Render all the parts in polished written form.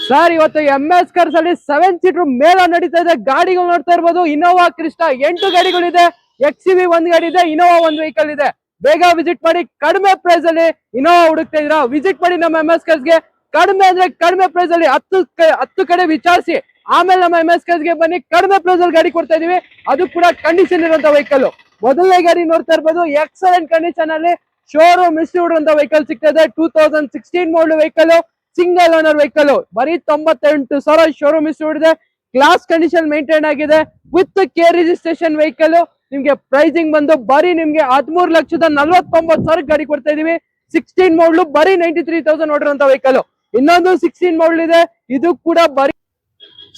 Sir ಇವತ್ತು MS cars ಅಲ್ಲಿ 7 seater ಮೇಳ ನಡೀತಾ ಇದೆ. ಗಾಡಿಗಳು ನೋಡ್ತಾ ಇರ್ಬೋದು. Innova Crysta 8 ಗಾಡಿಗಳಿದೆ. XUV 1 ಗಾಡಿ ಇದೆ. ಇನೋವಾ 1 ವೆಹಿಕಲ್ ಇದೆ. ಬೇಗ ವಿಸಿಟ್ ಮಾಡಿ. ಕಡಿಮೆ ಪ್ರೈಸ್ ಅಲ್ಲಿ ಇನೋವಾ ಹುಡುಕ್ತಾ ಇದ್ದೀರಾ, ವಿಸಿಟ್ ಮಾಡಿ ನಮ್ಮ MS ಕಾರ್ಸ್ ಗೆ. ಕಡಿಮೆ ಅಂದ್ರೆ ಕಡಿಮೆ ಪ್ರೈಸ್ ಅಲ್ಲಿ 10 ಕಡೆ ವಿಚಾರಿಸಿ ಆಮೇಲೆ ನಮ್ಮ MS ಕಾರ್ಸ್ ಗೆ ಬನ್ನಿ. ಕಡಿಮೆ ಪ್ರೈಸ್ ಅಲ್ಲಿ ಗಾಡಿ ಕೊಡ್ತಾ ಇದೀವಿ, ಅದು ಕೂಡ ಕಂಡೀಷನ್ ಇರುವಂತ ವೆಹಿಕಲ್. ಮೊದಲನೇ ಗಾಡಿ ನೋಡ್ತಾ ಇರ್ಬೋದು. ಎಕ್ಸಲೆಂಟ್ ಕಂಡೀಷನ್ ಅಲ್ಲಿ ಶೋರೂಮ್ ಇಸ್ಯೂಡ್ ಅಂತ ವೆಹಿಕಲ್ ಸಿಗ್ತಾ ಇದೆ. 2016 ಮಾಡಲ್ ವೆಹಿಕಲ್, ಸಿಂಗಲ್ ಓನರ್ ವೆಹಿಕಲ್. ಬರೀ 98,000 ಶೋರೂಮ್ ಇಸ್ಯೂಡ್ ಇದೆ. ಕ್ಲಾಸ್ ಕಂಡೀಷನ್ ಮೇಂಟೈನ್ ಆಗಿದೆ ವಿತ್ ಕೆ ರಿಜಿಸ್ಟ್ರೇಷನ್ ವೆಹಿಕಲ್. ನಿಮ್ಗೆ ಪ್ರೈಸಿಂಗ್ ಬಂದು ಬರೀ ನಿಮ್ಗೆ 13,49,000 ಗಾಡಿ ಕೊಡ್ತಾ ಇದೀವಿ. 16 ಮಾಡಲ್ ಬರೀ 93,000 ನೋಡಿರುವಂತ ವೆಹಿಕಲ್. ಇನ್ನೊಂದು 16 ಮಾಡಲ್ ಇದೆ, ಇದು ಕೂಡ ಬರೀ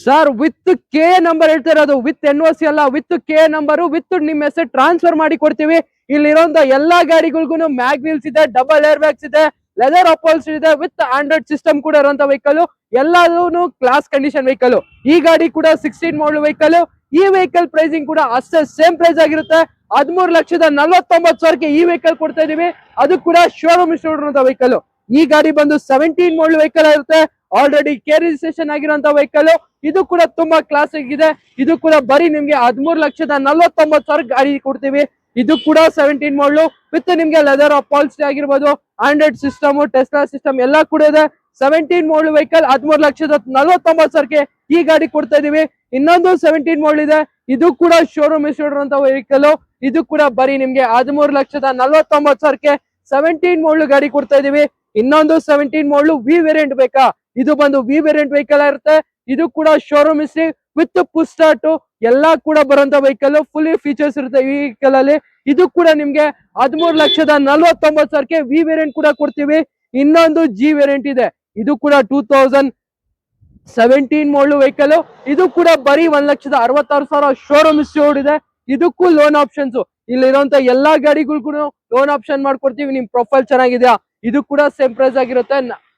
ಸರ್ ವಿತ್ ಕೆ ನಂಬರ್ ಹೇಳ್ತಾ ಇರೋದು, ವಿತ್ NOC ಅಲ್ಲ, ವಿತ್ ಕೆ ನಂಬರ್, ವಿತ್ ನಿಮ್ ಹೆಸರು ಟ್ರಾನ್ಸ್ಫರ್ ಮಾಡಿ ಕೊಡ್ತೀವಿ. ಇಲ್ಲಿರೋಂತ ಎಲ್ಲಾ ಗಾಡಿಗಳಿಗೂ ಮ್ಯಾಗ್ ವೀಲ್ಸ್ ಇದೆ, ಡಬಲ್ ಏರ್ ಬ್ಯಾಗ್ಸ್ ಇದೆ, ಲೆದರ್ ಅಪೋಲ್ಸ್ ಇದೆ, ವಿತ್ ಆಂಡ್ರಾಯ್ಡ್ ಸಿಸ್ಟಮ್ ಕೂಡ ಇರುವಂತ ವೆಹಿಕಲ್. ಎಲ್ಲಾನು ಕ್ಲಾಸ್ ಕಂಡೀಷನ್ ವೆಹಿಕಲ್. ಈ ಗಾಡಿ ಕೂಡ 16 ಮಾಡಲ್ ವೆಹಿಕಲ್. ಈ ವೆಹಿಕಲ್ ಪ್ರೈಸಿಂಗ್ ಕೂಡ ಅಷ್ಟೇ ಸೇಮ್ ಪ್ರೈಸ್ ಆಗಿರುತ್ತೆ. 13,49,000 ಈ ವೆಹಿಕಲ್ ಕೊಡ್ತಾ ಇದೀವಿ, ಅದು ಕೂಡ ಶೋರೂಮ್ ಇರುವಂತ ವೆಹಿಕಲ್. ಈ ಗಾಡಿ ಬಂದು 17 ಮಾಡಲ್ ವೆಹಿಕಲ್ ಇರುತ್ತೆ. ಆಲ್ರೆಡಿ ಕೆ ರಿಜಿಸ್ಟ್ರೇಷನ್ ಆಗಿರುವಂತ ವೆಹಿಕಲ್. ಇದು ಕೂಡ ತುಂಬಾ ಕ್ಲಾಸ್ ಆಗಿದೆ. ಇದು ಕೂಡ ಬರೀ ನಿಮ್ಗೆ 13,49,000 ಗಾಡಿ ಕೊಡ್ತೀವಿ. ಇದು ಕೂಡ 17 ಮಾಡಲು ವಿತ್ ನಿಮ್ಗೆ ಲೆದರ್ ಅಪಾಲ್ಸ್ ಆಗಿರ್ಬೋದು, ಆಂಡ್ರಾಯ್ಡ್ ಸಿಸ್ಟಮ್, ಟೆಸ್ಲಾ ಸಿಸ್ಟಮ್ ಎಲ್ಲ ಕೂಡ ಇದೆ. 17 ಮಾಡಲ್ ವೆಹಿಕಲ್ 13,49,000 ಈ ಗಾಡಿ ಕೊಡ್ತಾ ಇದೀವಿ. ಇನ್ನೊಂದು 17 ಮಾಡಲ್ ಇದೆ, ಇದು ಕೂಡ ಶೋರೂಮ್ ಇರುವಂತ ವೆಹಿಕಲ್. ಇದು ಕೂಡ ಬರೀ ನಿಮ್ಗೆ 13,49,000 17 ಮಾಡಲ್ ಗಾಡಿ ಕೊಡ್ತಾ ಇದೀವಿ. ಇನ್ನೊಂದು 17 ಮಾಡಲ್ ವಿ ವೇರಿಯಂಟ್ ಬೇಕಾ, ಇದು ಬಂದು ವಿ ವೇರಿಯಂಟ್ ವೆಹಿಕಲ್ ಇರುತ್ತೆ. ಇದು ಕೂಡ showroom history with push start ಎಲ್ಲಾ ಕೂಡ ಬರುವಂತ ವೆಹಿಕಲ್. ಫುಲ್ಲಿ ಫೀಚರ್ಸ್ ಇರುತ್ತೆ ಈ ವೆಹಿಕಲ್ ಅಲ್ಲಿ. ಇದು ಕೂಡ ನಿಮ್ಗೆ 13,49,000 ವಿ ವೇರಿಯಂಟ್ ಕೂಡ ಕೊಡ್ತೀವಿ. ಇನ್ನೊಂದು ಜಿ ವೇರಿಯಂಟ್ ಇದೆ, ಇದು ಕೂಡ 2017 ಮಾಡಲ್ ವೆಹಿಕಲ್. ಇದು ಕೂಡ ಬರೀ 1,66,000 ಶೋರೂಮ್ ಇಸ್ಯೂಡ್ ಇದೆ. ಇದಕ್ಕೂ ಲೋನ್ ಆಪ್ಷನ್ಸ್, ಇಲ್ಲಿರುವಂತ ಎಲ್ಲಾ ಗಾಡಿಗಳಿಗೂ ಲೋನ್ ಆಪ್ಷನ್ ಮಾಡ್ಕೊಡ್ತೀವಿ. ನಿಮ್ ಪ್ರೊಫೈಲ್ ಚೆನ್ನಾಗಿದೆಯಾ, ಇದು ಕೂಡ ಸೇಮ್ ಪ್ರೈಸ್ ಆಗಿರುತ್ತೆ.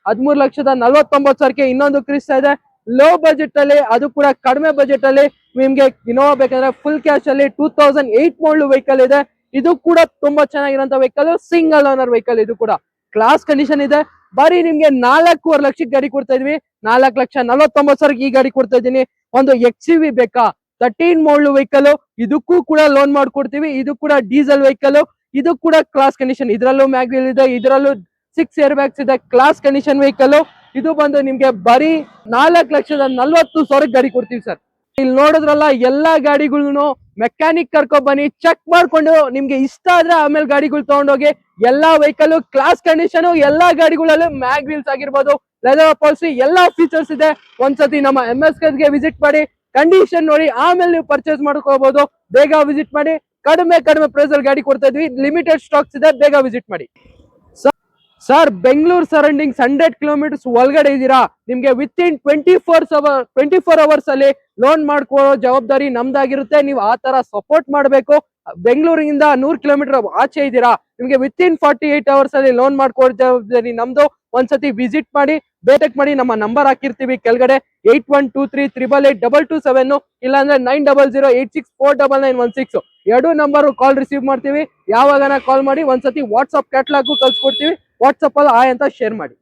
13,49,000 ಇನ್ನೊಂದು ಕ್ರಿಸ್ಟಾ ಇದೆ ಲೋ ಬಜೆಟ್ ಅಲ್ಲಿ, ಅದು ಕೂಡ ಕಡಿಮೆ ಬಜೆಟ್ ಅಲ್ಲಿ. ನಿಮ್ಗೆ ಇನೋವಾ ಬೇಕಂದ್ರೆ ಫುಲ್ ಕ್ಯಾಶ್ ಅಲ್ಲಿ 2008 ಮಾಡಲ್ ವೆಹಿಕಲ್ ಇದೆ. ಇದು ಕೂಡ ತುಂಬಾ ಚೆನ್ನಾಗಿರೋಂತ ವೆಹಿಕಲ್, ಸಿಂಗಲ್ ಓನರ್ ವೆಹಿಕಲ್. ಇದು ಕೂಡ ಕ್ಲಾಸ್ ಕಂಡೀಷನ್ ಇದೆ. ಬರೀ ನಿಮ್ಗೆ 4.5 ಲಕ್ಷಕ್ಕೆ ಗಾಡಿ ಕೊಡ್ತಾ ಇದೀವಿ. 4,49,000 ಈ ಗಾಡಿ ಕೊಡ್ತಾ ಇದೀನಿ. ಒಂದು XUV ಬೇಕಾ, 13 ಮಾಡಲ್ ವೆಹಿಕಲ್, ಇದಕ್ಕೂ ಕೂಡ ಲೋನ್ ಮಾಡ್ಕೊಡ್ತೀವಿ. ಇದು ಕೂಡ ಡೀಸೆಲ್ ವೆಹಿಕಲ್. ಇದು ಕೂಡ ಕ್ಲಾಸ್ ಕಂಡೀಷನ್, ಇದರಲ್ಲೂ ಮ್ಯಾಗ್ವಿಲ್ ಇದೆ, ಇದರಲ್ಲೂ 6 ಏರ್ ಬ್ಯಾಗ್ಸ್ ಇದೆ. Class condition vehicle. ಇದು ಬಂದು ನಿಮ್ಗೆ ಬರೀ 4,40,000 ಗಾಡಿ ಕೊಡ್ತೀವಿ ಸರ್. ಇಲ್ಲಿ ನೋಡಿದ್ರಲ್ಲ, ಎಲ್ಲಾ ಗಾಡಿಗಳನ್ನು ಮೆಕ್ಯಾನಿಕ್ ಕರ್ಕೊಂಡ್ ಬನ್ನಿ, ಚೆಕ್ ಮಾಡ್ಕೊಂಡು ನಿಮ್ಗೆ ಇಷ್ಟ ಆದ್ರೆ ಆಮೇಲೆ ಗಾಡಿಗಳು ತಗೊಂಡೋಗಿ. ಎಲ್ಲಾ ವೆಹಿಕಲ್ ಕ್ಲಾಸ್ ಕಂಡೀಷನ್, ಎಲ್ಲಾ ಗಾಡಿಗಳಲ್ಲೂ ಮ್ಯಾಗ್ ವೀಲ್ಸ್ ಆಗಿರ್ಬೋದು, ಲೆದರ್ ಪಾಲಿಸಿ ಎಲ್ಲಾ ಫೀಚರ್ಸ್ ಇದೆ. ಒಂದ್ಸತಿ ನಮ್ಮ MS ಕಾರ್ಸ್ ಗೆ ವಿಸಿಟ್ ಮಾಡಿ, ಕಂಡೀಷನ್ ನೋಡಿ ಆಮೇಲೆ ನೀವು ಪರ್ಚೇಸ್ ಮಾಡ್ಕೋಬಹುದು. ಬೇಗ ವಿಸಿಟ್ ಮಾಡಿ. ಕಡಿಮೆ ಪ್ರೈಸ್ ಅಲ್ಲಿ ಗಾಡಿ ಕೊಡ್ತಾ ಇದ್ವಿ. ಲಿಮಿಟೆಡ್ ಸ್ಟಾಕ್ಸ್ ಇದೆ, ಬೇಗ ವಿಸಿಟ್ ಮಾಡಿ. ಸರ್ ಬೆಂಗಳೂರು ಸರೌಂಡಿಂಗ್ಸ್ 100 ಕಿಲೋಮೀಟರ್ಸ್ ಒಳಗಡೆ ಇದ್ದೀರಾ, ನಿಮ್ಗೆ ವಿತ್ ಇನ್ 24 ಅವರ್ಸ್ ಅಲ್ಲಿ ಲೋನ್ ಮಾಡ್ಕೊಳ್ಳೋ ಜವಾಬ್ದಾರಿ ನಮ್ದಾಗಿರುತ್ತೆ. ನೀವು ಆ ತರ ಸಪೋರ್ಟ್ ಮಾಡಬೇಕು. ಬೆಂಗಳೂರಿಂದ 100 ಕಿಲೋಮೀಟರ್ ಆಚೆ ಇದ್ದೀರಾ, ನಿಮ್ಗೆ ವಿತ್ ಇನ್ 48 ಅವರ್ಸ್ ಅಲ್ಲಿ ಲೋನ್ ಮಾಡ್ಕೊಳ್ಳೋ ಜವಾಬ್ದಾರಿ ನಮ್ದು. ಒಂದ್ಸತಿ ವಿಸಿಟ್ ಮಾಡಿ, ಬೇಟೆಕ್ ಮಾಡಿ. ನಮ್ಮ ನಂಬರ್ ಹಾಕಿರ್ತೀವಿ ಕೆಳಗಡೆ, 8123882227, ಇಲ್ಲಾಂದ್ರೆ 9008649916. 2 ನಂಬರ್ ಕಾಲ್ ರಿಸೀವ್ ಮಾಡ್ತೀವಿ. ಯಾವಾಗನ ಕಾಲ್ ಮಾಡಿ. ಒಂದ್ಸತಿ ವಾಟ್ಸ್ಆಪ್ ಕ್ಯಾಟ್ಲಾಗು ಕಳ್ಸಿಕೊಡ್ತೀವಿ. ವಾಟ್ಸಪ್ ಅಲ್ಲಿ ಅಂತ ಶೇರ್ ಮಾಡಿ.